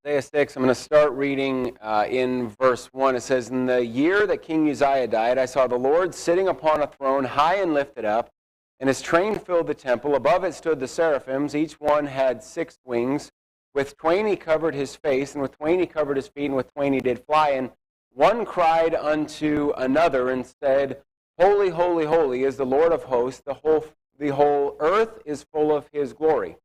Isaiah 6, I'm going to start reading in verse 1. It says, "In the year that King Uzziah died, I saw the Lord sitting upon a throne high and lifted up, and his train filled the temple. Above it stood the seraphims. Each one had 6 wings. With twain he covered his face, and with twain he covered his feet, and with twain he did fly. And one cried unto another and said, Holy, holy, holy is the Lord of hosts. The whole earth is full of his glory.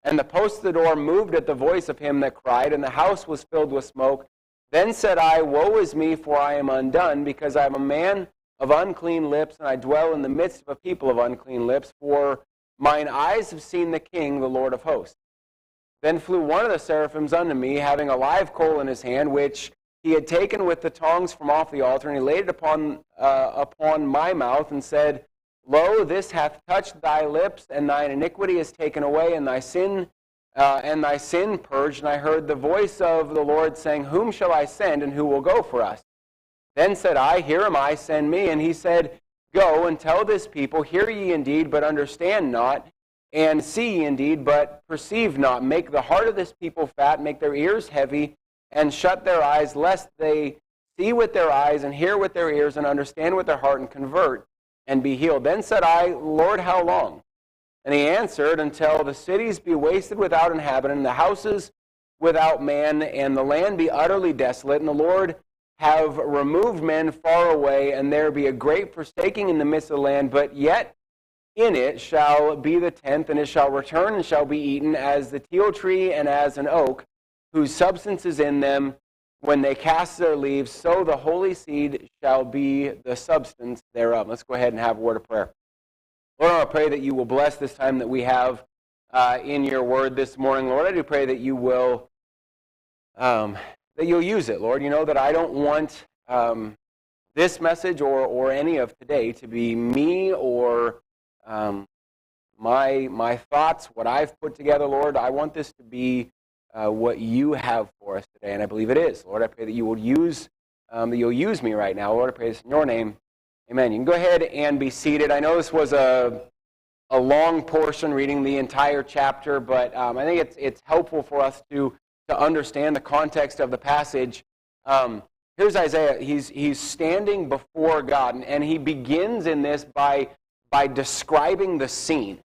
And the posts of the door moved at the voice of him that cried, and the house was filled with smoke. Then said I, Woe is me, for I am undone, because I am a man of unclean lips, and I dwell in the midst of a people of unclean lips, for mine eyes have seen the King, the Lord of hosts. Then flew one of the seraphims unto me, having a live coal in his hand, which he had taken with the tongs from off the altar, and he laid it upon my mouth, and said, Lo, this hath touched thy lips, and thine iniquity is taken away, and thy sin purged. And I heard the voice of the Lord saying, Whom shall I send, and who will go for us? Then said I, Here am I, send me. And he said, Go and tell this people, Hear ye indeed, but understand not, and see ye indeed, but perceive not. Make the heart of this people fat, make their ears heavy, and shut their eyes, lest they see with their eyes, and hear with their ears, and understand with their heart, and convert, and be healed. Then said I, Lord, how long? And he answered, Until the cities be wasted without inhabitant, and the houses without man, and the land be utterly desolate, and the Lord have removed men far away, and there be a great forsaking in the midst of the land, but yet in it shall be the tenth, and it shall return and shall be eaten as the teil tree and as an oak, whose substance is in them. When they cast their leaves, so the holy seed shall be the substance thereof." Let's go ahead and have a word of prayer. Lord, I pray that you will bless this time that we have in your word this morning. Lord, I do pray that you will, that you'll use it, Lord. You know that I don't want this message or any of today to be me or my thoughts, what I've put together, Lord. I want this to be what you have for us today, and I believe it is. Lord, I pray that you will use you'll use me right now. Lord, I pray this in your name. Amen. You can go ahead and be seated. I know this was a long portion, reading the entire chapter, but I think it's helpful for us to understand the context of the passage. Here's Isaiah. He's standing before God, and he begins in this by describing the scene.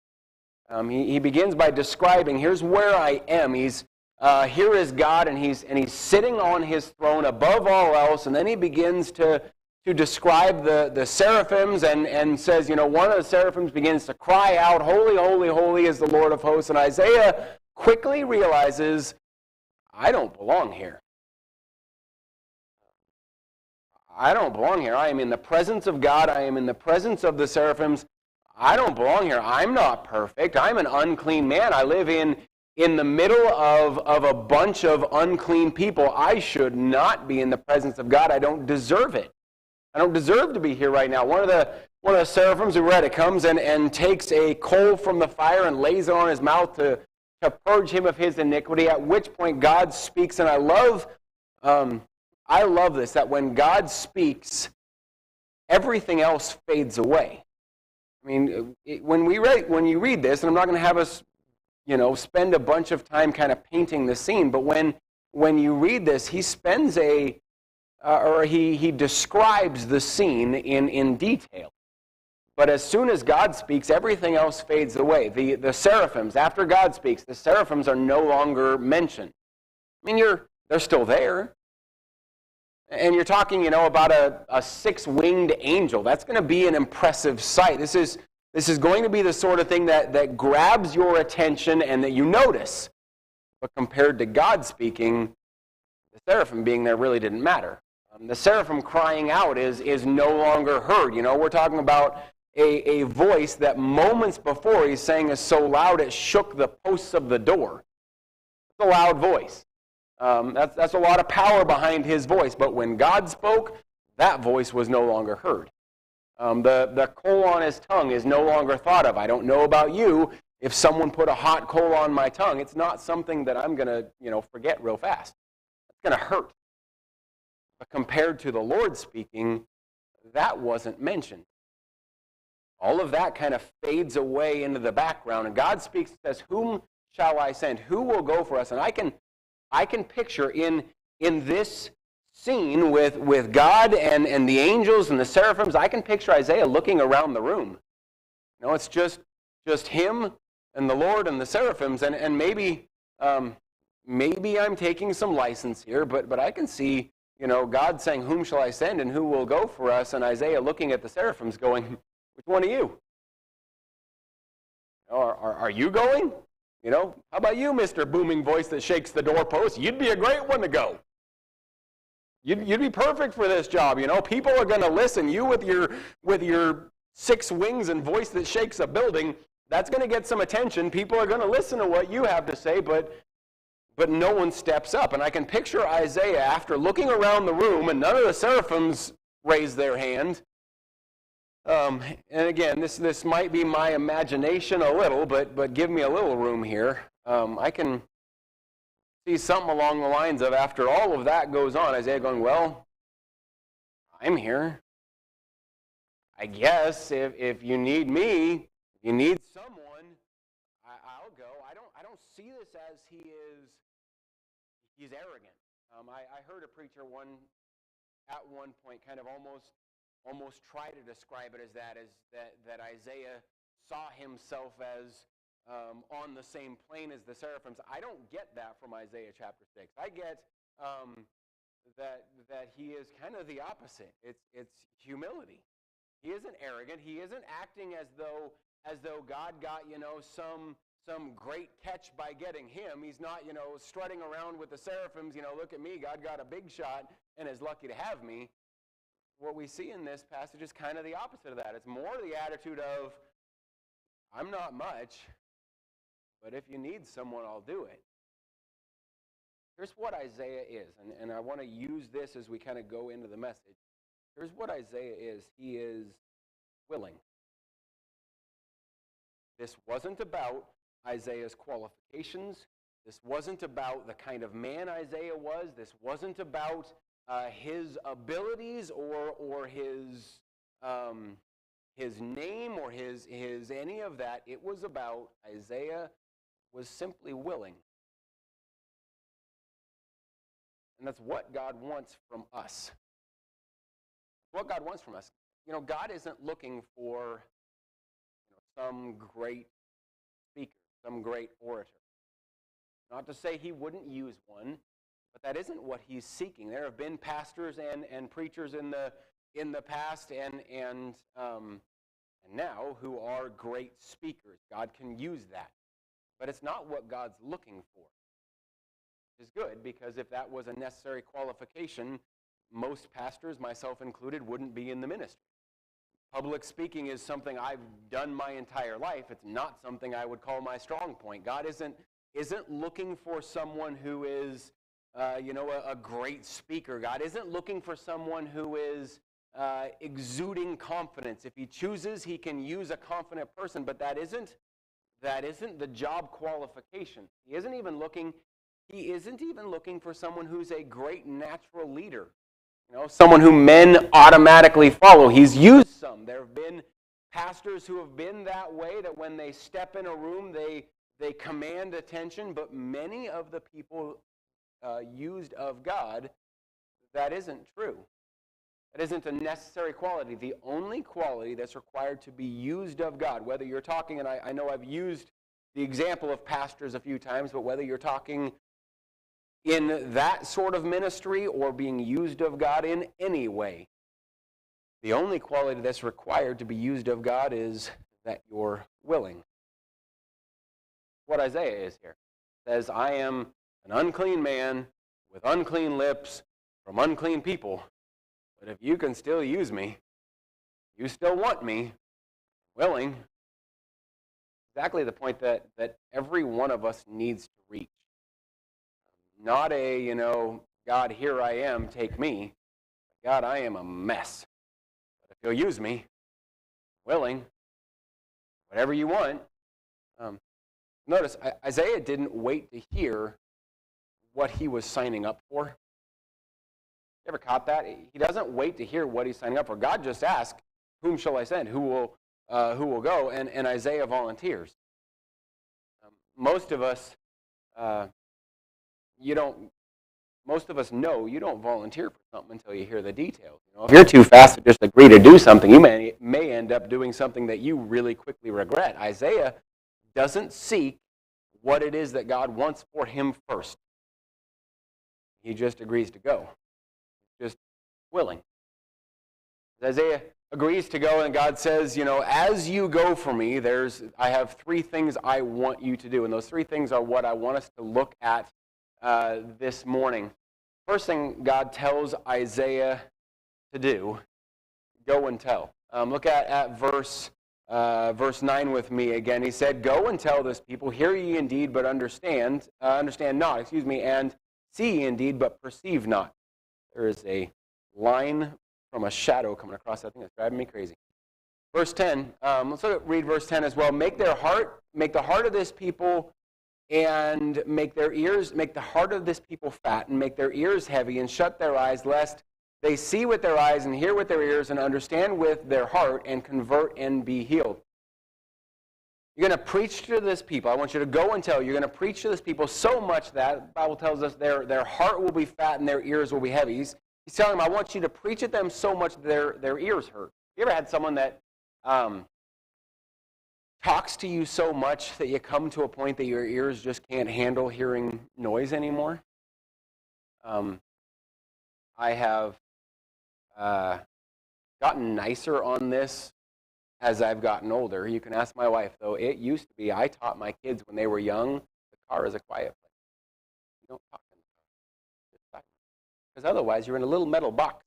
He begins by describing, here's where I am. Here is God, and he's sitting on his throne above all else, and then he begins to describe the seraphims and says, one of the seraphims begins to cry out, Holy, holy, holy is the Lord of hosts. And Isaiah quickly realizes, I don't belong here. I don't belong here. I am in the presence of God. I am in the presence of the seraphims. I don't belong here. I'm not perfect. I'm an unclean man. I live in the middle of a bunch of unclean people. I should not be in the presence of God. I don't deserve it. I don't deserve to be here right now. One of the seraphims who read it comes and takes a coal from the fire and lays it on his mouth to purge him of his iniquity, at which point God speaks. And I love this, that when God speaks, everything else fades away. I mean, when you read this, and I'm not going to have us spend a bunch of time kind of painting the scene, but when you read this, he spends he describes the scene in detail. But as soon as God speaks, everything else fades away. The seraphims, after God speaks, the seraphims are no longer mentioned. I mean, they're still there. And you're talking, about a 6-winged angel. That's going to be an impressive sight. This is going to be the sort of thing that grabs your attention and that you notice. But compared to God speaking, the seraphim being there really didn't matter. The seraphim crying out is no longer heard. We're talking about a voice that moments before he's saying is so loud it shook the posts of the door. It's a loud voice. That's a lot of power behind his voice. But when God spoke, that voice was no longer heard. The coal on his tongue is no longer thought of. I don't know about you. If someone put a hot coal on my tongue, it's not something that I'm going to forget real fast. It's going to hurt. But compared to the Lord speaking, that wasn't mentioned. All of that kind of fades away into the background. And God speaks and says, Whom shall I send? Who will go for us? And I can I can picture in this scene with God and the angels and the seraphims, I can picture Isaiah looking around the room. It's just him and the Lord and the seraphims, and maybe I'm taking some license here, but I can see, God saying, "Whom shall I send, and who will go for us?" And Isaiah looking at the seraphims going, "Which one of you? Are you going? How about you, Mr. Booming Voice that shakes the doorpost? You'd be a great one to go. You'd be perfect for this job. People are going to listen. You with your 6 wings and voice that shakes a building, that's going to get some attention. People are going to listen to what you have to say, but no one steps up." And I can picture Isaiah after looking around the room, and none of the seraphims raise their hand. And again, this might be my imagination a little, but give me a little room here. I can see something along the lines of, after all of that goes on, Isaiah going, "Well, I'm here. I guess if you need me, if you need someone, I'll go." I don't see this as he's arrogant. I heard a preacher at one point kind of almost try to describe it as that Isaiah saw himself as on the same plane as the seraphims. I don't get that from Isaiah chapter 6. I get that he is kind of the opposite. It's humility. He isn't arrogant. He isn't acting as though God got some great catch by getting him. He's not strutting around with the seraphims. Look at me. God got a big shot and is lucky to have me. What we see in this passage is kind of the opposite of that. It's more the attitude of, "I'm not much, but if you need someone, I'll do it." Here's what Isaiah is, and I want to use this as we kind of go into the message. Here's what Isaiah is. He is willing. This wasn't about Isaiah's qualifications. This wasn't about the kind of man Isaiah was. This wasn't about his abilities or his name or his any of that. It was about Isaiah was simply willing. And that's what God wants from us. What God wants from us. God isn't looking for some great speaker, some great orator. Not to say he wouldn't use one, but that isn't what he's seeking. There have been pastors and preachers in the past and now who are great speakers. God can use that. But it's not what God's looking for. Which is good, because if that was a necessary qualification, most pastors, myself included, wouldn't be in the ministry. Public speaking is something I've done my entire life. It's not something I would call my strong point. God isn't looking for someone who is a great speaker. God isn't looking for someone who is exuding confidence. If he chooses, he can use a confident person, but that isn't the job qualification. He isn't even looking for someone who's a great natural leader. Someone who men automatically follow. He's used some. There have been pastors who have been that way, that when they step in a room, they command attention, but many of the people used of God, that isn't true. That isn't a necessary quality. The only quality that's required to be used of God, whether you're talking, and I know I've used the example of pastors a few times, but whether you're talking in that sort of ministry or being used of God in any way, the only quality that's required to be used of God is that you're willing. What Isaiah is here. It says, "I am an unclean man with unclean lips from unclean people, but if you can still use me, you still want me, willing." Exactly the point that every one of us needs to reach. Not God, here I am, take me. God, I am a mess. But if you'll use me, willing, whatever you want. Notice, Isaiah didn't wait to hear what he was signing up for. You ever caught that? He doesn't wait to hear what he's signing up for. God just asks, "Whom shall I send? Who will go?" And Isaiah volunteers. Most of us most of us know you don't volunteer for something until you hear the details. If you're too fast to just agree to do something, you may end up doing something that you really quickly regret. Isaiah doesn't seek what it is that God wants for him first. He just agrees to go. Just willing. Isaiah agrees to go, and God says, as you go for me, I have 3 things I want you to do, and those 3 things are what I want us to look at this morning. First thing God tells Isaiah to do, go and tell. Look at verse 9 with me again. He said, "Go and tell this people, hear ye indeed, but understand not, and see ye indeed, but perceive not." There is a line from a shadow coming across that thing that's driving me crazy. Verse 10, read verse 10 as well. Make the heart of this people and make the heart of this people fat, and make their ears heavy, and shut their eyes, lest they see with their eyes and hear with their ears and understand with their heart and convert and be healed. You're going to preach to this people. I want you to go and tell. You're going to preach to this people so much that the Bible tells us their heart will be fat and their ears will be heavy. He's telling them, I want you to preach at them so much that their ears hurt. You ever had someone that talks to you so much that you come to a point that your ears just can't handle hearing noise anymore? I have gotten nicer on this as I've gotten older. You can ask my wife, though. It used to be, I taught my kids when they were young, the car is a quiet place. You don't talk in the car. Just silent. Because otherwise you're in a little metal box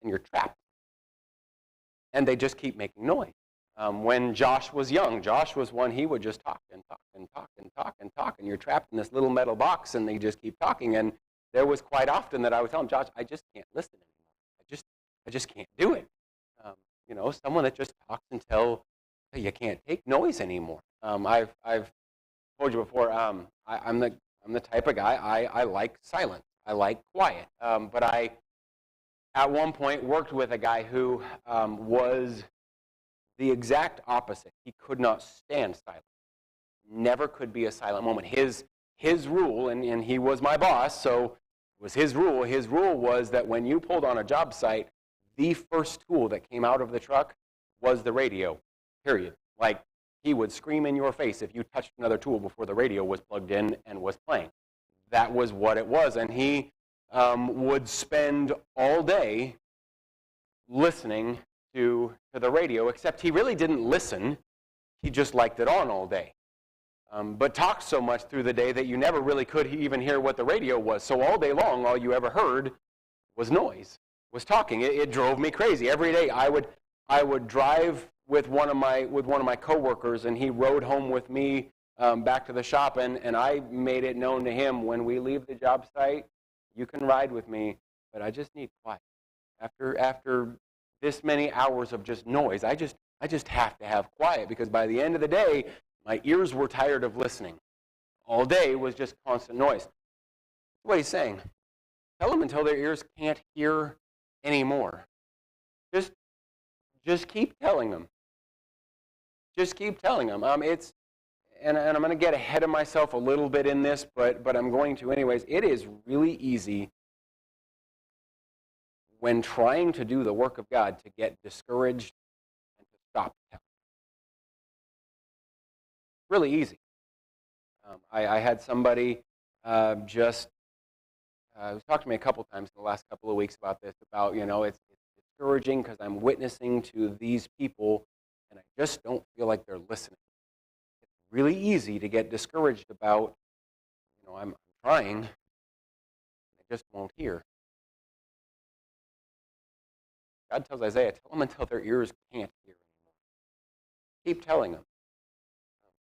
and you're trapped. And they just keep making noise. When Josh was young, Josh was one, he would just talk and talk and talk and talk and talk, and you're trapped in this little metal box and they just keep talking. And there was quite often that I would tell him, Josh, I just can't listen anymore. I just can't do it. Someone that just talks until you can't take noise anymore. I've told you before, I'm the type of guy, I like silence. I like quiet. But I, at one point, worked with a guy who was the exact opposite. He could not stand silence. Never could be a silent moment. His rule, and he was my boss, so it was his rule. His rule was that when you pulled on a job site, the first tool that came out of the truck was the radio, period. Like, he would scream in your face if you touched another tool before the radio was plugged in and was playing. That was what it was, and he would spend all day listening to the radio, except he really didn't listen. He just liked it on all day. But talked so much through the day that you never really could even hear what the radio was. So all day long, all you ever heard was noise, was talking. It drove me crazy. Every day I would drive with one of my coworkers, and he rode home with me back to the shop, and I made it known to him, when we leave the job site, you can ride with me, but I just need quiet. After this many hours of just noise, I just have to have quiet, because by the end of the day, my ears were tired of listening. All day was just constant noise. That's what he's saying. Tell them until their ears can't hear anymore. Just keep telling them. Just keep telling them. And I'm going to get ahead of myself a little bit in this, but I'm going to anyways. It is really easy when trying to do the work of God to get discouraged and to stop telling. Really easy. I had somebody just talked to me a couple times in the last couple of weeks about this, about, it's discouraging because I'm witnessing to these people and I just don't feel like they're listening. It's really easy to get discouraged about, I'm trying, they just won't hear. God tells Isaiah, tell them until their ears can't hear anymore. Keep telling them.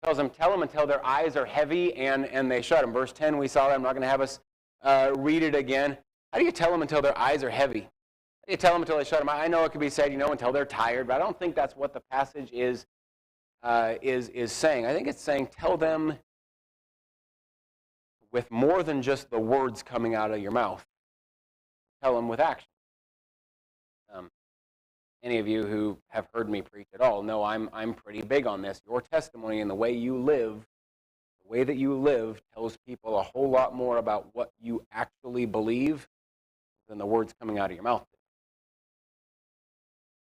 Tells them, tell them until their eyes are heavy and they shut them. Verse 10, we saw that. I'm not going to have us read it again. How do you tell them until their eyes are heavy? How do you tell them until they shut them? I know it could be said, until they're tired, but I don't think that's what the passage is saying. I think it's saying, tell them with more than just the words coming out of your mouth. Tell them with action. Any of you who have heard me preach at all know I'm pretty big on this. Your testimony and the way you live way that you live tells people a whole lot more about what you actually believe than the words coming out of your mouth.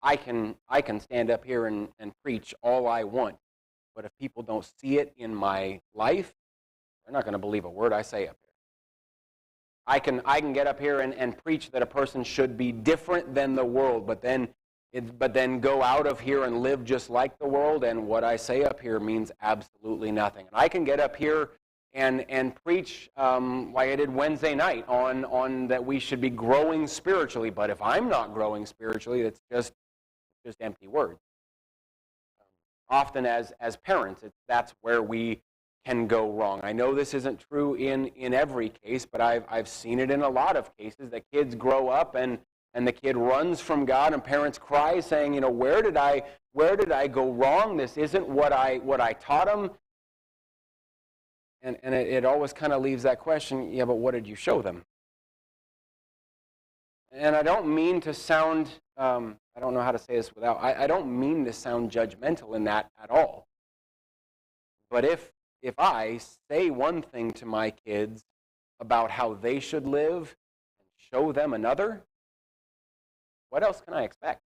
I can stand up here and preach all I want, but if people don't see it in my life, they're not going to believe a word I say up here. I can get up here and preach that a person should be different than the world, but then go out of here and live just like the world, and what I say up here means absolutely nothing. And I can get up here and preach like I did Wednesday night on that we should be growing spiritually, but if I'm not growing spiritually, it's just empty words. Often as parents, that's where we can go wrong. I know this isn't true in every case, but I've seen it in a lot of cases that kids grow up and the kid runs from God and parents cry saying, where did I go wrong? This isn't what I taught them. And it always kind of leaves that question, yeah, but what did you show them? And I don't mean to sound, I don't know how to say this I don't mean to sound judgmental in that at all. But if I say one thing to my kids about how they should live and show them another, what else can I expect?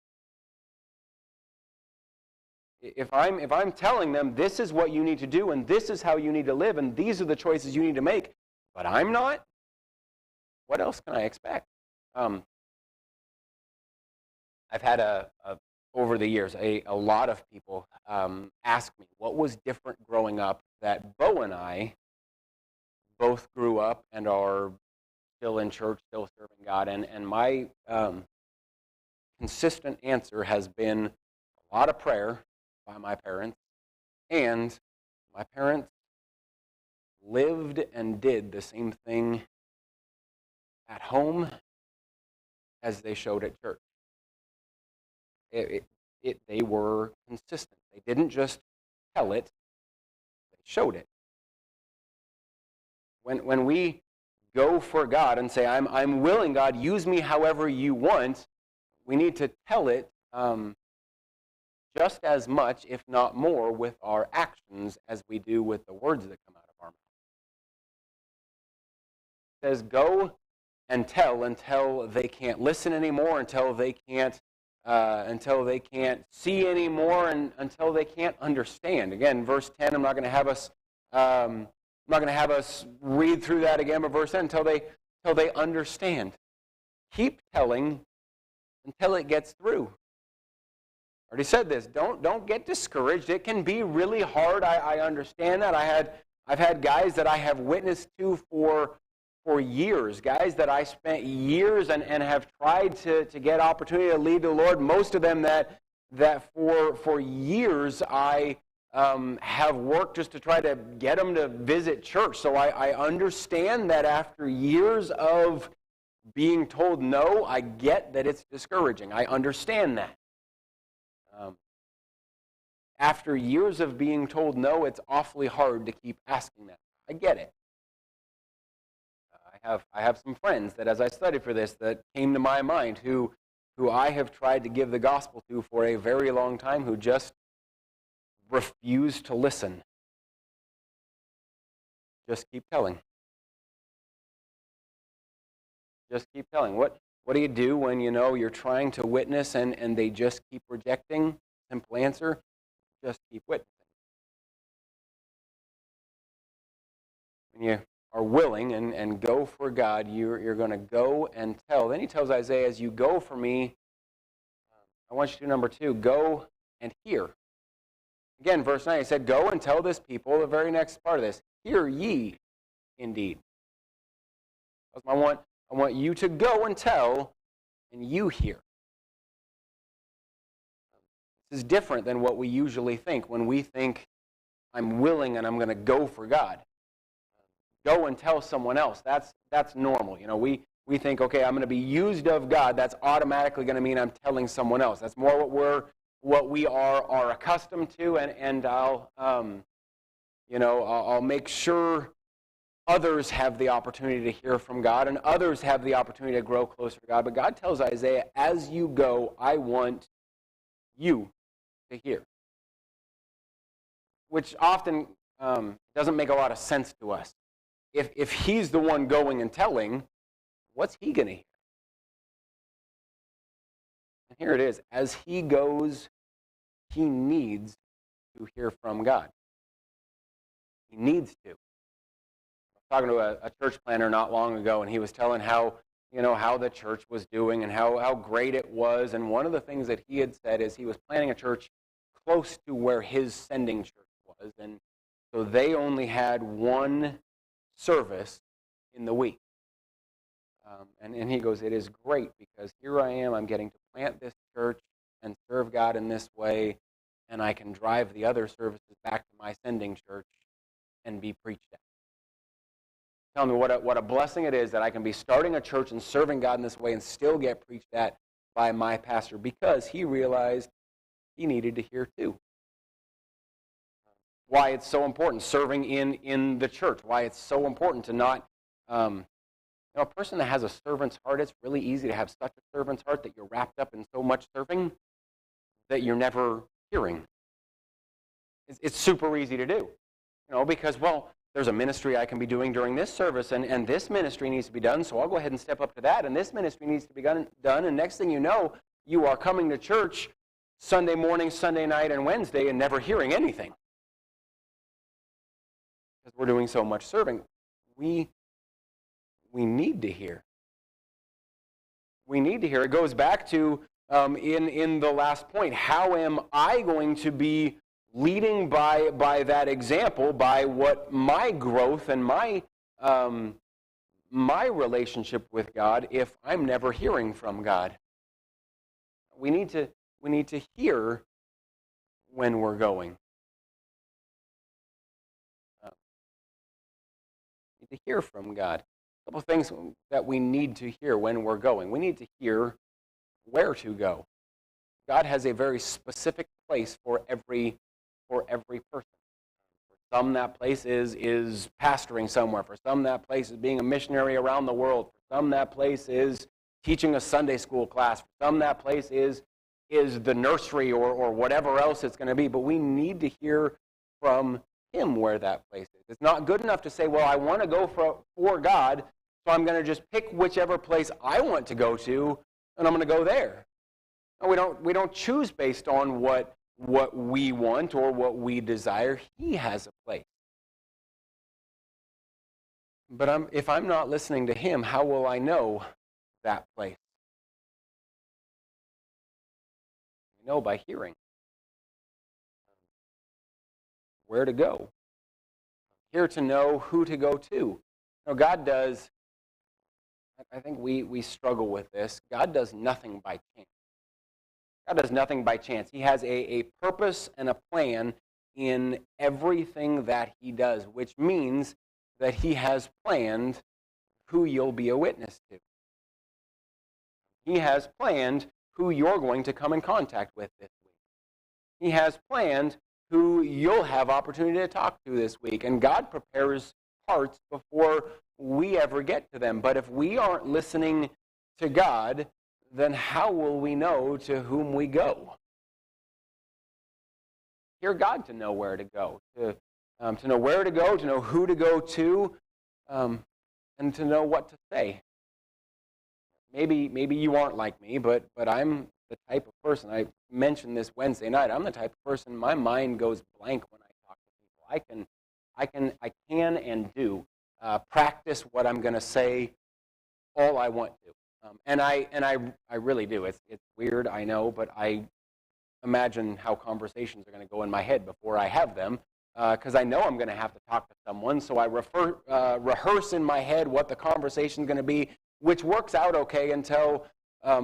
If I'm telling them this is what you need to do and this is how you need to live and these are the choices you need to make, but I'm not, what else can I expect? I've had over the years, a lot of people ask me what was different growing up that Bo and I both grew up and are still in church, still serving God. And my consistent answer has been a lot of prayer by my parents, and my parents lived and did the same thing at home as they showed at church. They were consistent. They didn't just tell it, they showed it. When we go for God and say, I'm willing, God, use me however you want, we need to tell it just as much, if not more, with our actions as we do with the words that come out of our mouth. It says, go and tell until they can't listen anymore, until they can't see anymore, and until they can't understand. Again, verse 10. I'm not going to have us read through that again, but verse 10. Until they understand. Keep telling until it gets through. I already said this. Don't get discouraged. It can be really hard. I understand that. I've had guys that I have witnessed to for years, guys that I spent years and have tried to get opportunity to lead the Lord. Most of them that for years I have worked just to try to get them to visit church. So I understand that after years of being told no, I get that it's discouraging. I understand that. After years of being told no, it's awfully hard to keep asking that. I get it. I have some friends that, as I studied for this, that came to my mind who I have tried to give the gospel to for a very long time, who just refuse to listen. Just keep telling. Just keep telling. What do you do when you're trying to witness and they just keep rejecting? Simple answer, just keep witnessing. When you are willing and go for God, you're going to go and tell. Then he tells Isaiah, as you go for me, I want you to do number 2, go and hear. Again, verse 9, he said, go and tell this people, the very next part of this, hear ye indeed. I want you to go and tell, and you hear. This is different than what we usually think when we think, I'm willing and I'm going to go for God. Go and tell someone else. That's normal. We think, okay, I'm going to be used of God. That's automatically going to mean I'm telling someone else. That's more what we are accustomed to, and I'll make sure others have the opportunity to hear from God and others have the opportunity to grow closer to God. But God tells Isaiah, as you go, I want you to hear. Which often doesn't make a lot of sense to us. If he's the one going and telling, what's he going to hear? And here it is. As he goes, he needs to hear from God. He needs to. I was talking to a church planner not long ago, and he was telling how the church was doing and how great it was. And one of the things that he had said is he was planning a church close to where his sending church was. And so they only had one service in the week. And he goes, it is great because here I am, I'm getting to plant this church and serve God in this way, and I can drive the other services back to my sending church and be preached at. Tell me what a blessing it is that I can be starting a church and serving God in this way and still get preached at by my pastor, because he realized he needed to hear too. Why it's so important, serving in the church, why it's so important to not, a person that has a servant's heart, it's really easy to have such a servant's heart that you're wrapped up in so much serving that you're never hearing. It's super easy to do, because, well, there's a ministry I can be doing during this service, and this ministry needs to be done, so I'll go ahead and step up to that, and this ministry needs to be done, and next thing you know, you are coming to church Sunday morning, Sunday night, and Wednesday and never hearing anything. Because we're doing so much serving. We need to hear. We need to hear. It goes back to, in the last point, how am I going to be leading by that example, by what my growth and my relationship with God, if I'm never hearing from God? We need to hear when we're going. We need to hear from God. A couple of things that we need to hear when we're going. We need to hear where to go. God has a very specific place for every person. For some, that place is pastoring somewhere. For some, that place is being a missionary around the world. For some, that place is teaching a Sunday school class. For some, that place is the nursery or whatever else it's going to be. But we need to hear from him where that place is. It's not good enough to say, well, I want to go for God, so I'm going to just pick whichever place I want to go to, and I'm going to go there. No, we don't choose based on what we want or what we desire. He has a place. But if I'm not listening to him, how will I know that place? We know by hearing. Where to go. Here to know who to go to. God does, I think we struggle with this, God does nothing by chance. God does nothing by chance. He has a purpose and a plan in everything that he does, which means that he has planned who you'll be a witness to. He has planned who you're going to come in contact with this week. He has planned who you'll have opportunity to talk to this week. And God prepares hearts before we ever get to them. But if we aren't listening to God, then how will we know to whom we go? Hear God to know where to go, to know where to go, to know who to go to, and to know what to say. Maybe you aren't like me, but I'm the type of person, I mentioned this Wednesday night, I'm the type of person, my mind goes blank when I talk to people. I can and do practice what I'm going to say all I want to. And I really do. It's weird, I know, but I imagine how conversations are going to go in my head before I have them, because I know I'm going to have to talk to someone, so I rehearse in my head what the conversation is going to be, which works out okay until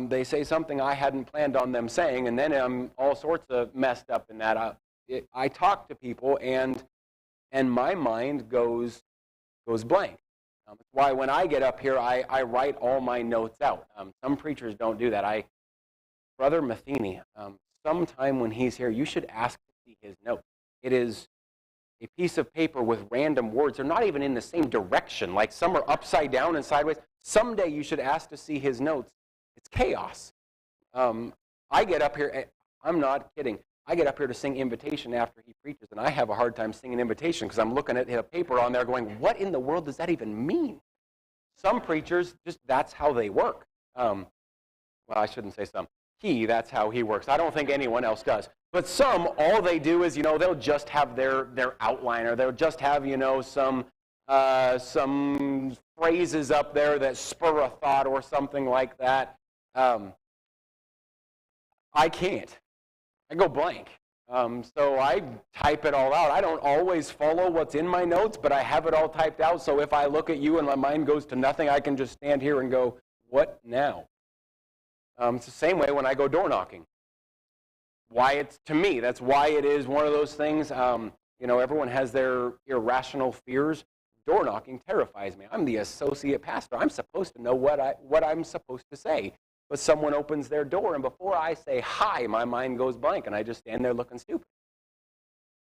they say something I hadn't planned on them saying, and then I'm all sorts of messed up in that. I talk to people, and my mind goes blank. That's why when I get up here, I write all my notes out. Some preachers don't do that. Brother Matheny, sometime when he's here, you should ask to see his notes. It is a piece of paper with random words. They're not even in the same direction. Like some are upside down and sideways. Someday you should ask to see his notes. It's chaos. I get up here, I'm not kidding. I get up here to sing invitation after he preaches, and I have a hard time singing invitation because I'm looking at a paper on there going, what in the world does that even mean? Some preachers, just that's how they work. Well, I shouldn't say some. That's how he works. I don't think anyone else does. But some, all they do is, they'll just have their outline, or they'll just have, some phrases up there that spur a thought or something like that. I can't. I go blank. So I type it all out. I don't always follow what's in my notes, but I have it all typed out. So if I look at you and my mind goes to nothing, I can just stand here and go, what now? It's the same way when I go door knocking. To me, that's why it is one of those things. Everyone has their irrational fears. Door knocking terrifies me. I'm the associate pastor. I'm supposed to know what I'm supposed to say. But someone opens their door, and before I say hi, my mind goes blank, and I just stand there looking stupid.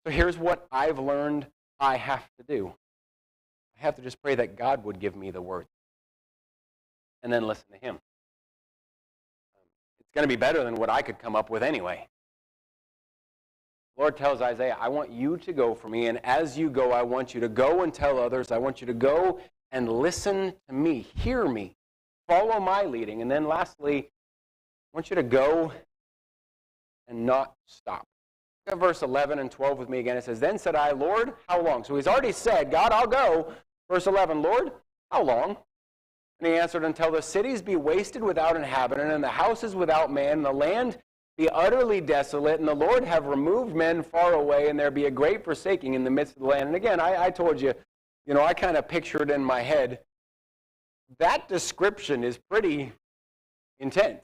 So here's what I've learned I have to do. I have to just pray that God would give me the words, and then listen to him. It's going to be better than what I could come up with anyway. The Lord tells Isaiah, I want you to go for me, and as you go, I want you to go and tell others. I want you to go and listen to me, hear me. Follow my leading. And then lastly, I want you to go and not stop. Look at verse 11 and 12 with me again. It says, then said I, Lord, how long? So he's already said, God, I'll go. Verse 11, Lord, how long? And he answered, until the cities be wasted without inhabitant, and the houses without man, and the land be utterly desolate, and the Lord have removed men far away, and there be a great forsaking in the midst of the land. And again, I told you, I kind of pictured in my head, that description is pretty intense.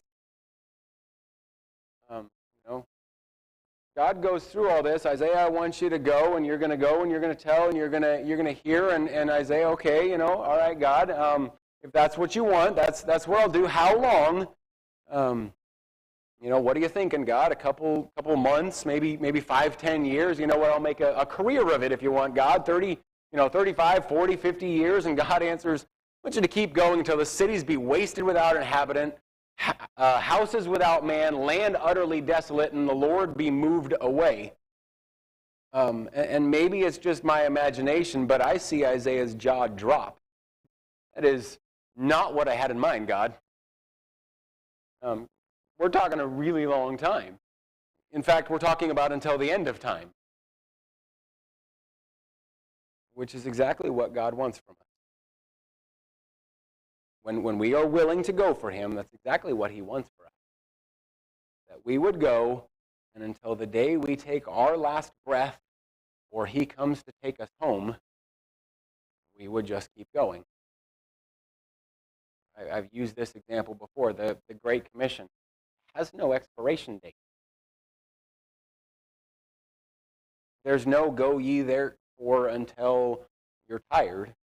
God goes through all this. Isaiah, I want you to go, and you're going to tell, and you're going to hear. And Isaiah, okay, all right, God, if that's what you want, that's what I'll do. How long? What are you thinking, God? A couple months, maybe 5-10 years. You know what? I'll make a career of it if you want, God. 35, 40, 50 years, and God answers, I want you to keep going until the cities be wasted without inhabitant, houses without man, land utterly desolate, and the Lord be moved away. And maybe it's just my imagination, but I see Isaiah's jaw drop. That is not what I had in mind, God. We're talking a really long time. In fact, we're talking about until the end of time, which is exactly what God wants from us. When we are willing to go for him, that's exactly what he wants for us. That we would go, and until the day we take our last breath, or he comes to take us home, we would just keep going. I've used this example before. The Great Commission has no expiration date. There's no go ye therefore until you're tired.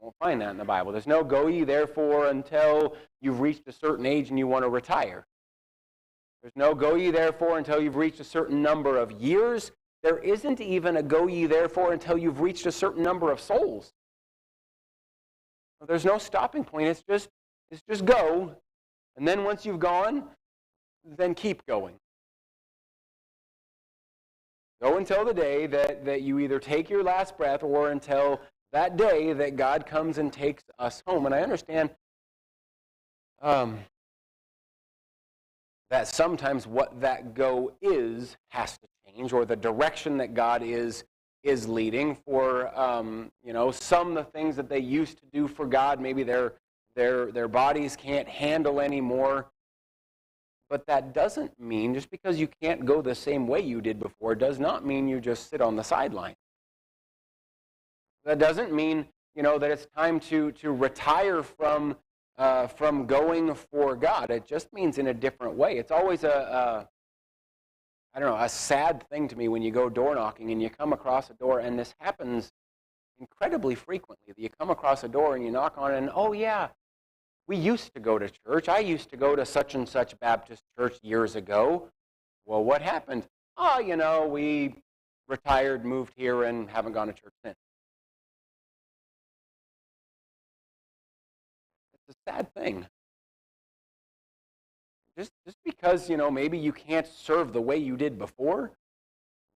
You won't find that in the Bible. There's no go ye therefore until you've reached a certain age and you want to retire. There's no go ye therefore until you've reached a certain number of years. There isn't even a go ye therefore until you've reached a certain number of souls. There's no stopping point. It's just go. And then once you've gone, then keep going. Go until the day that you either take your last breath, or until that day that God comes and takes us home. And I understand that sometimes what that go is has to change, or the direction that God is leading. For some, the things that they used to do for God, maybe their bodies can't handle anymore. But that doesn't mean, just because you can't go the same way you did before, does not mean you just sit on the sideline. That doesn't mean, that it's time to retire from going for God. It just means in a different way. It's always a sad thing to me when you go door knocking and you come across a door, and this happens incredibly frequently, that you come across a door and you knock on it, and oh yeah, we used to go to church. I used to go to such and such Baptist church years ago. Well, what happened? Oh, we retired, moved here, and haven't gone to church since. It's a sad thing. Just because, maybe you can't serve the way you did before,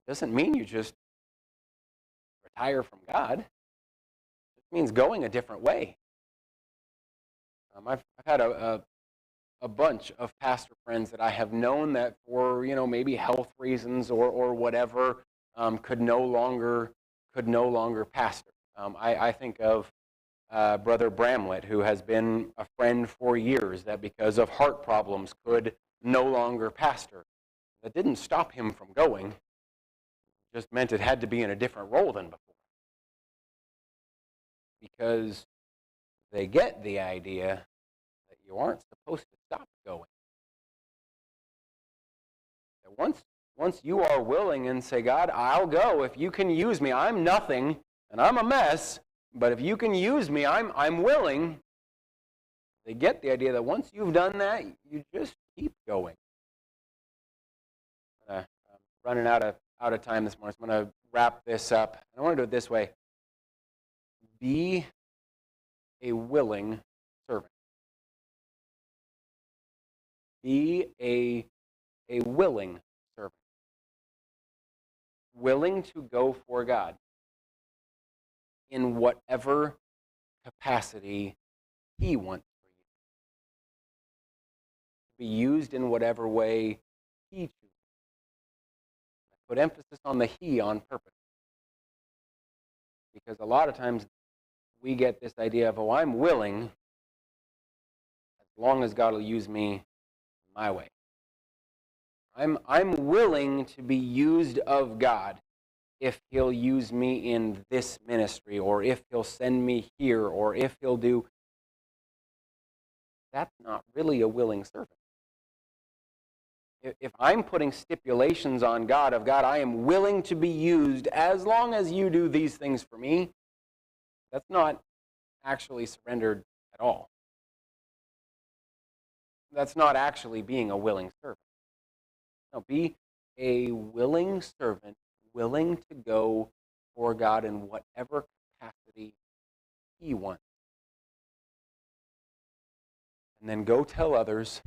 doesn't mean you just retire from God. It means going a different way. I've had a bunch of pastor friends that I have known that for, maybe health reasons or whatever, could no longer pastor. I think of Brother Bramlett, who has been a friend for years, that because of heart problems could no longer pastor. That didn't stop him from going. It just meant it had to be in a different role than before. Because they get the idea that you aren't supposed to stop going. That once you are willing and say, God, I'll go if you can use me. I'm nothing and I'm a mess, but if you can use me, I'm willing. They get the idea that once you've done that, you just keep going. I'm running out of time this morning, so I'm going to wrap this up. I want to do it this way. Be a willing servant. Be a willing servant. Willing to go for God in whatever capacity He wants for you. To be used in whatever way He chooses. I put emphasis on the He on purpose. Because a lot of times we get this idea of, I'm willing as long as God will use me my way. I'm willing to be used of God if He'll use me in this ministry, or if He'll send me here, or if He'll do. That's not really a willing servant. If I'm putting stipulations on God, I am willing to be used as long as you do these things for me, that's not actually surrendered at all. That's not actually being a willing servant. No, be a willing servant, willing to go for God in whatever capacity He wants. And then go tell others,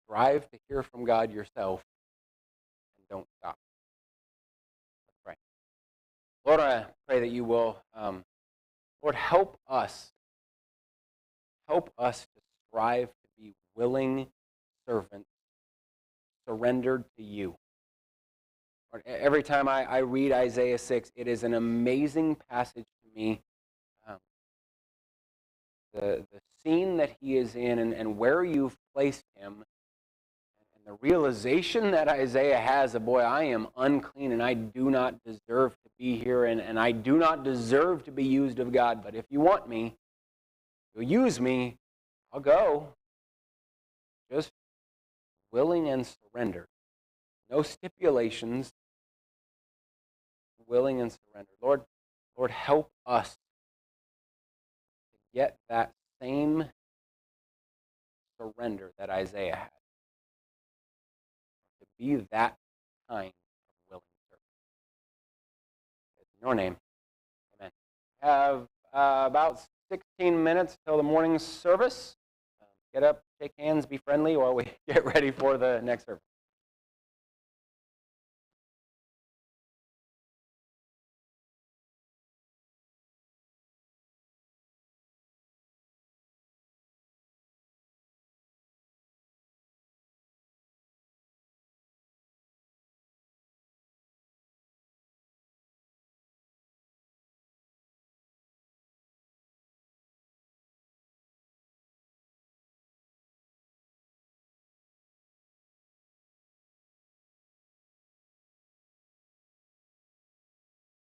strive to hear from God yourself, and don't stop. Let's pray. Lord, I pray that you will, Lord, help us to strive to be willing servants, surrendered to you. Lord, every time I read Isaiah 6, it is an amazing passage to me. The scene that he is in and where you've placed him, and the realization that Isaiah has of, boy, I am unclean and I do not deserve to be here, and I do not deserve to be used of God, but if you want me, you'll use me, I'll go. Just willing and surrendered. No stipulations. Willing and surrendered. Lord, help us to get that same surrender that Isaiah had. To be that kind of willing servant. In your name, amen. We have about 16 minutes till the morning service. Get up, shake hands, be friendly while we get ready for the next service.